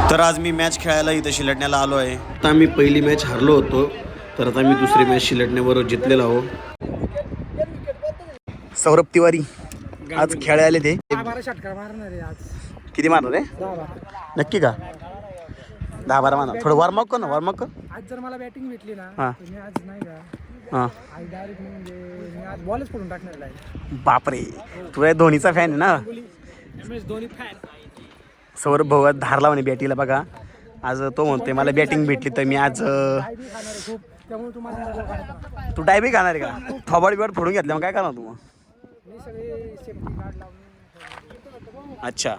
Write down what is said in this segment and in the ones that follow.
तर आज मी मॅच खेळायला इथं शिलटण्याला आलो आहे. आता मी पहिली मॅच हरलो होतो, तर आता मी दुसरी मॅच शिलटण्याबरोबर जिंकलेलो आहो. सौरभ तिवारी आज खेळायला आले ते. 12 षटकार मारणार आहे आज. किती मारणार आहे? 10-12. नक्की का? 10-12 मारणार. थोडं वॉर्मअप कर ना, वॉर्मअप कर. आज जर मला बॅटिंग भेटली ना हां. तर मी आज नाही का हां. आज डायरेक्ट म्हणजे मी आज बॉलच पडून टाकणार आहे. बापरे, तू धोनीचा फॅन आहे ना? MS Dhoni fan. सौरभ भाऊ धारला म्हणे बॅटीला बघा. आज तो म्हणतोय मला बॅटिंग भेटली तर मी आज काय बी खाणार आहे खूप, त्यामुळे तुम्हाला नको खायचं. तू डायबी खाणार आहे का? थोबाड बिबाड फोडून घेतल्या मग काय करणार तू? मी सगळे सेफ्टी गार्ड लावून. अच्छा,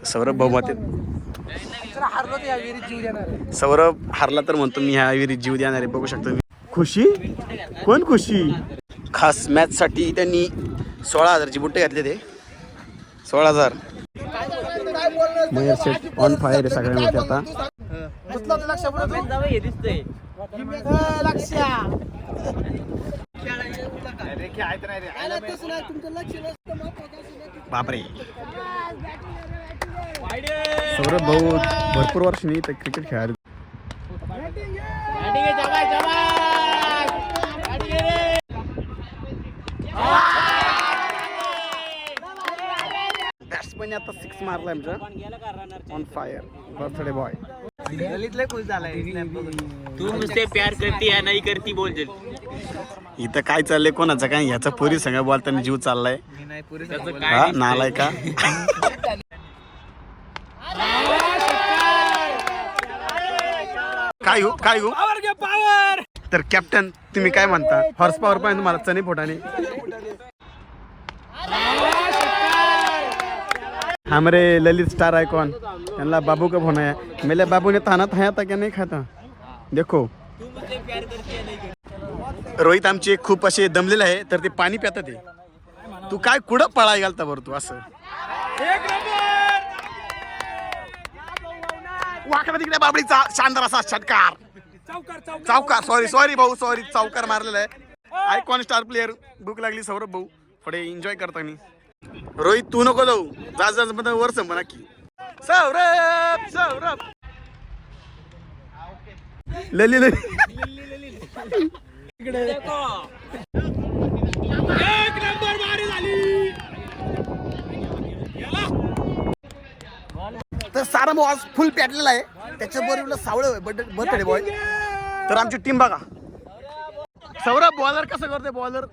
सौरभ भाऊ मते जर हारलो तर या विहिरीत जीव देणार आहे. सौरभ हारला तर म्हणतो मी ह्या विहिरीत जीव देणार आहे. बघू शकतो मी. खुशी कोण खुशी? खास मॅचसाठी त्यांनी 16,000ची बुट्टे घातले. ते 16,000. मयूर शेट ऑन फायर आहे सगळ्यांमध्ये आता. बापरे, सौरभ भाऊ भरपूर वर्षांनी तर क्रिकेट खेळायला. बॅट्समॅन आता 6 मारला आमचा. On fire birthday boy. तू मुझसे प्यार करती है नहीं करती बोल दे. इथं काय चाललंय कोणाचं काय? ह्याचा पोरी संग बोलताना जीव चाललाय. हा नालाय का? काय हो काय हो? तर कॅप्टन तुम्ही काय म्हणता? हॉर्स पॉवर पाहिजे तुम्हाला चणे फोटाने? हमारे ललित स्टार आइकॉन त्यांना बाबू का फोन आहे. मेरे बाबू ने ताना था था क्या नहीं खाता. देखो रोहित आमचे खूप असे दमलेले आहे तर ते पाणी पितात. ते तू काय कुठं पळाय घालता बरं तू असं? वाकडा तिकडे बाबडीचा शानदार असा षटकार. चौकार सॉरी भाऊ सॉरी चौकार मारलेला आहे. Icon star player. भूक लागली सौरभ भाऊ थोडे एन्जॉय करताना. रोहित तू नको लावू जा वर म्हणा की सौरभ सौरभ लली तर सारा भाऊ आज फुल पॅटलेला आहे. त्याच्याबरोबर सावळ बर्थडे बॉय. तर आमची टीम बघा. सौरभ बॉलर कसं करते? बॉलर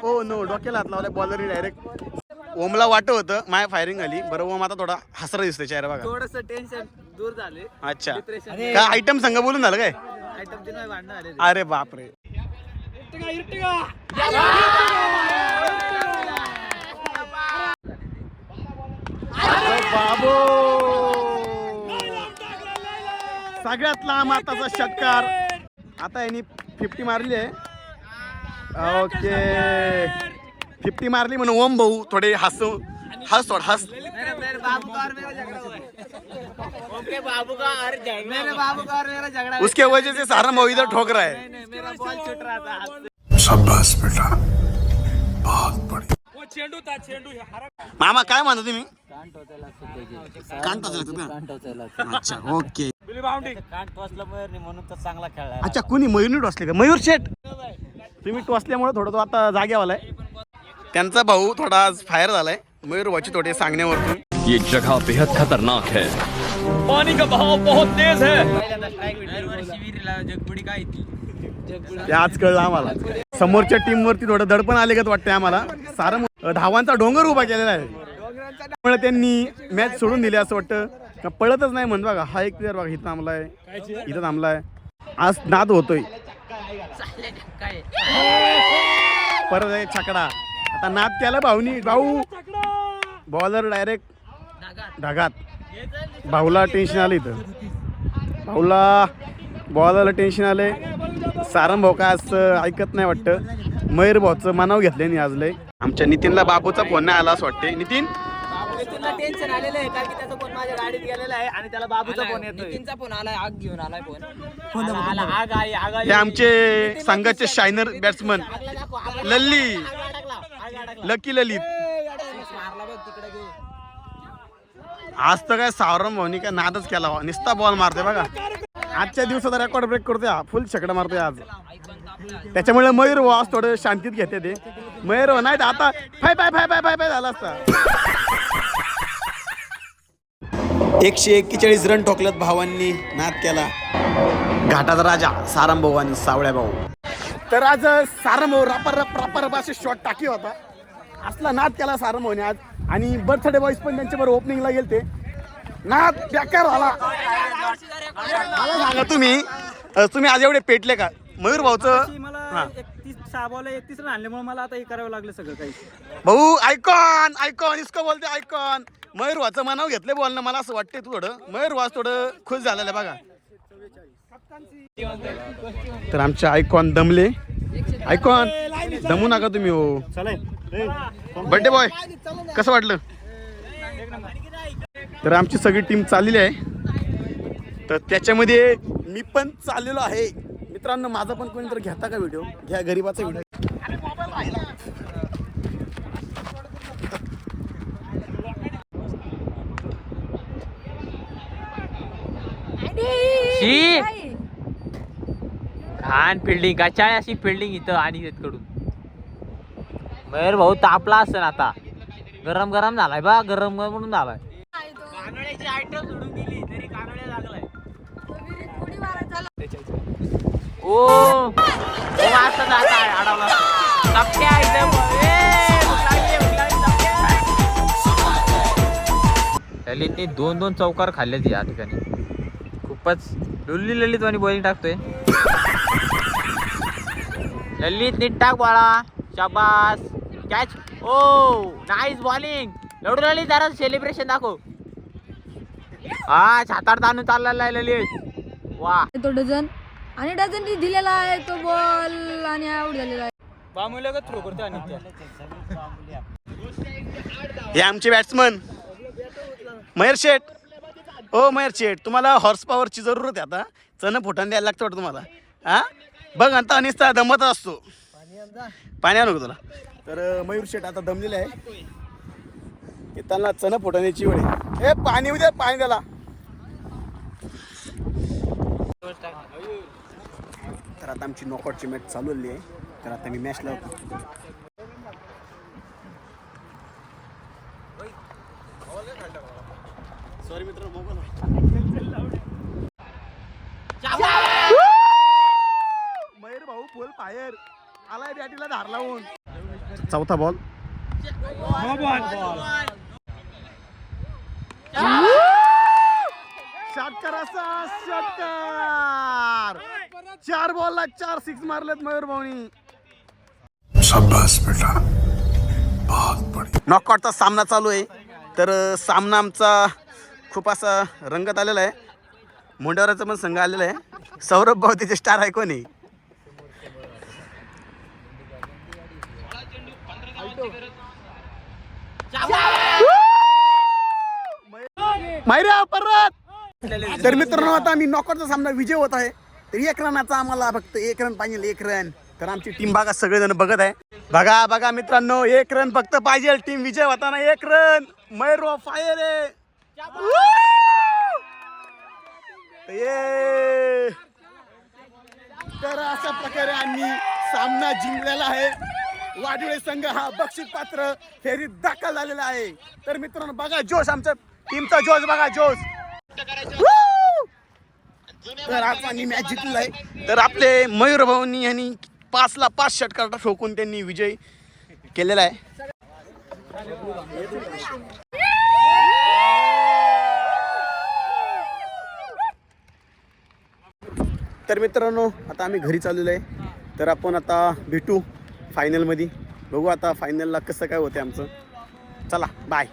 हो नो डोक्याला हात लावलाय बॉलर डायरेक्ट. ओमला वाटत होतं माय फायरिंग आली. बरं ओम आता थोडा हसरा दिसतोय चेहरा बघा. थोडस टेन्शन दूर झाले. अच्छा, काय आयटम संघ बोलून झालं काय? अरे बापरे, बाबो सगळ्यात लांब आताचा षटकार. आता यांनी 50 मारली आहे. ओके 50 मारली म्हणून ओम भाऊ थोडे हस बाबू का और झगड़ा. उसके वजह से सारा भाऊ इधर ठोक रहा है. मेरा बॉल छूट रहा था. शाबाश बेटा, बहुत बढ़िया. मामा काय म्हणता तुम्ही? कान टोचला. अच्छा ओके. कान टोचला मयूरने म्हणून तर चांगला खेळला. अच्छा कुणी मयूरने टोचले का? मयूर शेट तुम्ही टोचल्यामुळे थोडा तो आता जाग्यावाला आहे. त्यांचा भाऊ थोडा आज फायर झालाय. मयूर भाऊची थोडे सांगण्यावरतून. ये जगह बेहद खतरनाक है. पानी का बहाव बहुत तेज है. जगबुडी काय ती ते आज कळलं आम्हाला. समोरच्या टीम वरती थोडं दडपण आले का वाटतंय आम्हाला. सारं धावांचा डोंगर उभा केलेला आहे. त्यामुळे त्यांनी मॅच सोडून दिली असं वाटतं. पळतच नाही म्हणतो बघा. हा एक प्लेअर बघा इथं थांबलाय, इथं थांबलाय. आज नाद होतोय. परत एक छकडा. आता नाद केला भाऊनी. भाऊ बॉलर डायरेक्ट ढगात. भाऊला टेन्शन आलं इथं. भाऊला बॉलरला टेन्शन आलंय. सारंग भाऊ काय असं ऐकत नाही वाटतं. मयूर भाऊचं मनाव घेतले नाही आज लय. आमच्या नितीनला बाबूचा फोन नाही आला असं वाटते. नितीन टेन्शन आलेलं आहे कारण की त्याचा फोन माझ्या गाडीत गेलेला आहे आणि त्याला बाबूचा फोन येतोय. नितीनचा फोन आलाय. आग घेऊन आलाय फोन. आग हे आमचे संघाचे शायनर बॅट्समन लल्ली लकी ललित. आज तर काय सावरम भाऊनी काय नादच केला हो. नुसता बॉल मारतोय बघा. आजच्या दिवसाचा रेकॉर्ड ब्रेक करतोय हा. फुल छकडा मारतोय आज. त्याच्यामुळे मयूर भाऊ आज थोडं शांतीत घेते ते. मयूर भाऊ नाही तर आता five five five five five five झाला असता. 141 रन ठोकल्यात भावांनी, नाद केला. घाटाचा राजा सारंग भाऊ आणि सावळ्या भाऊ. तर आज सारंग भाऊ रापर असे शॉट टाकी होता. असला नाद केला सारंग भाऊने आज. आणि बर्थडे बॉईज पण त्यांच्याबरोबर ओपनिंगला गेलते. नाद बेकार झाला. मला सांगा तुम्ही आज एवढे पेटले का? मयूर भाऊचं मला 31 बॉल 31 रन आणल्यामुळे मला आता हे करावं लागलं सगळं काही. भाऊ आयकॉन इसको बोलते आयकॉन. मयूर भाऊचं मनाव घेतले बोलणं. मला असं वाटतंय तू थोडं मयूर भाऊ थोडं खुश झालेलं आहे बघा. तर आमचे आयकॉन दमले. आयकॉन दमू नका तुम्ही हो. बर्थडे बॉय कसं वाटलं? तर आमची सगळी टीम चाललेली आहे. तर त्याच्यामध्ये मी पण चाललेलो आहे. मित्रांनो माझा पण कोणीतरी घेता का व्हिडिओ? घ्या गरीबाचा व्हिडिओ. घाण फिल्डिंग कचाळी अशी फिल्डिंग इथं आणि कडून. मयूर भाऊ तापला असेल आता. गरम गरम झालाय बा. गरम म्हणून झालाय. कानोळ्याची आयटम सोडून दिली तरी कानोळ्या लागलाय. ओ असं जाताय अडवला. टपक्या इथं ललितने 2-2 चौकार खाल्लेत या ठिकाणी. खूपच ललित वाणी बॉलिंग टाकतोय. ललित नीट टाक बाळा. शाबास कॅच. ओ नाईस बॉलिंग. लढू ललित जरा सेलिब्रेशन दाखव. हा छातार ताणून चाललेला आहे ललित. वा तो डझन आणि डझन दिलेला आहे तो बॉल आणि आउट झालेला आहे. बामुल्या का थ्रो करते आणि हे आमचे बॅट्समन महेर शेठ. ओ महेर शेठ तुम्हाला हॉर्स पॉवरची जरूरत आहे आता. चण फुटान द्यायला लागतं वाटतं तुम्हाला. हा बघ आता अनिस्ता दमत असतो. पाणी आणू तुला. तर मयूर शेठ आता दमलेले आहे. त्यांना चण फुटाण्याची वेळ आहे. हे पाणी उद्या पाणी द्याला. तर आता आमची नॉकआउटची मॅच चालू झाली आहे. तर आता मी मॅच लावतो. सॉरी मित्र मयूर भाऊ फुल फायर आलाय बॅटीला धार लावून. चौथा बॉल. षटकार असा षटकार. 4 बॉलला 4 सिक्स मारलेत मयूर भाऊनी. शाबास बेटा बहुत बढिया. नॉकआउटचा सामना चालू आहे. तर सामना आमचा खूप असा रंगत आलेला आहे. मोंडावराचा पण संघ आलेला आहे. सौरभ भाऊ त्याचे स्टार आहे कोणी. परत. तर मित्रांनो आता आम्ही नॉकआउटचा सामना विजय होत आहे. तर 1 रनाचा आम्हाला फक्त 1 रन पाहिजे. 1 रन. तर आमची टीम बघा सगळेजण बघत आहे. बघा मित्रांनो 1 रन फक्त पाहिजे. टीम विजय होताना 1 रन. मयूर फायर आहे. तर अशा प्रकारे आम्ही सामना जिंकलेला आहे. वाडुळे संघ हा बक्षीस पात्र फेरीत दाखल झालेला आहे. तर मित्रांनो बघा जोश. आमच्या टीमचा जोश बघा जोश. तर आज आम्ही मॅच जिंकलेला आहे. तर आपले मयूर भाऊनी यांनी 5ला 5 षटकार ठोकून त्यांनी विजय केलेला आहे. तर मित्रांनो आता आम्ही घरी चाललेलो आहे. तर आपण आता भेटू फायनलमध्ये. बघू आता फायनलला कसं काय होते आमचं. चला बाय.